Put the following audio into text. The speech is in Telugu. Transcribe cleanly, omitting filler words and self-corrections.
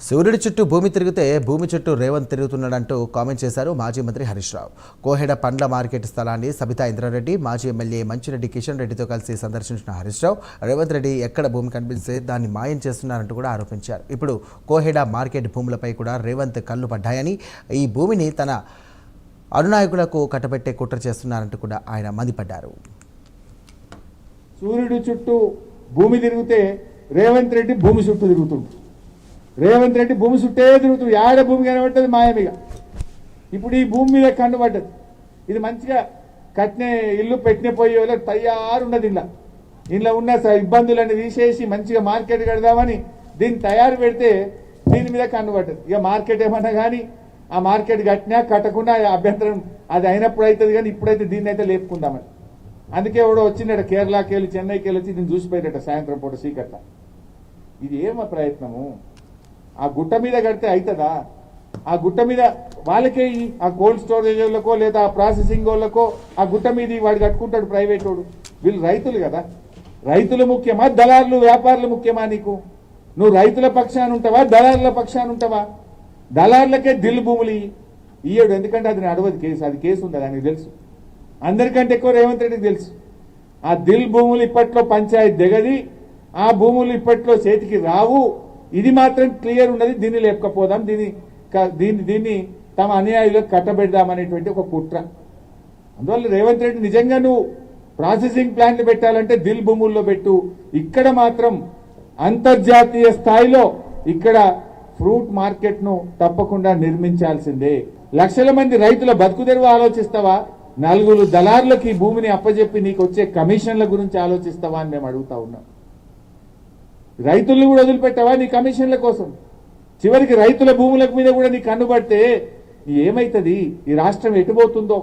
సూర్యుడి చుట్టూ భూమి తిరిగితే భూమి చుట్టూ రేవంత్ తిరుగుతున్నాడంటూ కామెంట్ చేశారు మాజీ మంత్రి హరీష్ రావు. కోహెడ పండ్ల మార్కెట్ స్థలాన్ని సబితా ఇంద్రారెడ్డి, మాజీ ఎమ్మెల్యే మంచిరెడ్డి కిషన్ రెడ్డితో కలిసి సందర్శించిన హరీష్ రావు, రేవంత్ రెడ్డి ఎక్కడ భూమి కనిపిస్తే దాన్ని మాయం చేస్తున్నారంటూ కూడా ఆరోపించారు. ఇప్పుడు కోహెడ మార్కెట్ భూములపై కూడా రేవంత్ కళ్ళు పడ్డాయని, ఈ భూమిని తన అనునాయకులకు కట్టబెట్టే కుట్ర చేస్తున్నారంటూ కూడా ఆయన మండిపడ్డారు. సూర్యుడి చుట్టూ భూమి తిరిగితే రేవంత్ రెడ్డి భూమి చుట్టూ తిరుగుతుంది. రేవంత్ రెడ్డి భూమి చుట్టే తిరుగుతుంది. ఆడ భూమి కనబడ్డది మాయమిగా. ఇప్పుడు ఈ భూమి మీద కన్ను పడ్డది. ఇది మంచిగా కట్టిన ఇల్లు పెట్టిన పోయే వాళ్ళకి తయారున్నది. ఇంట్లో ఉన్న ఇబ్బందులన్నీ తీసేసి మంచిగా మార్కెట్ కడదామని దీన్ని తయారు పెడితే దీని మీద కన్ను పడ్డది. ఇక మార్కెట్ ఏమన్నా కానీ ఆ మార్కెట్ కట్టినా కట్టకుండా అభ్యంతరం అది అయినప్పుడు అవుతుంది, కానీ ఇప్పుడైతే దీన్ని అయితే లేపుకుందామని. అందుకే ఎవడో వచ్చిందట కేరళకి వెళ్ళి చెన్నైకి వెళ్ళి వచ్చి దీన్ని చూసిపోయాడట సాయంత్రం పూట సీకట్ల. ఇది ఏమో ప్రయత్నము? ఆ గుట్ట మీద కడితే అవుతుందా? ఆ గుట్ట మీద వాళ్ళకే ఆ కోల్డ్ స్టోరేజ్ వాళ్ళకో లేదా ఆ ప్రాసెసింగ్ వాళ్ళకో ఆ గుట్ట మీద వాడు కట్టుకుంటాడు ప్రైవేట్ వాడు. వీళ్ళు రైతులు కదా. రైతులు ముఖ్యమా, దళారులు వ్యాపారులు ముఖ్యమా? నీకు నువ్వు రైతుల పక్షాన ఉంటావా, దళారుల పక్షాన ఉంటావా? దళారులకే దిల్ భూములు ఇయ్యడు. ఎందుకంటే అది అడవది కేసు, అది కేసు ఉంది, దానికి తెలుసు. అందరికంటే ఎక్కువ రేవంత్ రెడ్డికి తెలుసు. ఆ దిల్ భూములు ఇప్పట్లో పంచాయతీ దిగది, ఆ భూములు ఇప్పట్లో చేతికి రావు. ఇది మాత్రం క్లియర్ ఉన్నది. దీన్ని లేపకపోదాం, దీన్ని తమ అనుయాయులకు కట్టబెడదామనేటువంటి ఒక కుట్ర. అందువల్ల రేవంత్ రెడ్డి నిజంగా నువ్వు ప్రాసెసింగ్ ప్లాంట్లు పెట్టాలంటే దిల్ భూముల్లో పెట్టు. ఇక్కడ మాత్రం అంతర్జాతీయ స్థాయిలో ఇక్కడ ఫ్రూట్ మార్కెట్ ను తప్పకుండా నిర్మించాల్సిందే. లక్షల మంది రైతుల బతుకుదెరువు ఆలోచిస్తావా? నలుగురు దళారులకు ఈ భూమిని అప్పజెప్పి నీకు వచ్చే కమిషన్ల గురించి ఆలోచిస్తావా అని మేము అడుగుతా ఉన్నాం. రైతులను కూడా వదిలిపెట్టావా నీ కమిషన్ల కోసం? చివరికి రైతుల భూముల మీద కూడా నీ కన్నుబడితే ఏమైతుంది? ఈ రాష్ట్రం ఎటుపోతుందో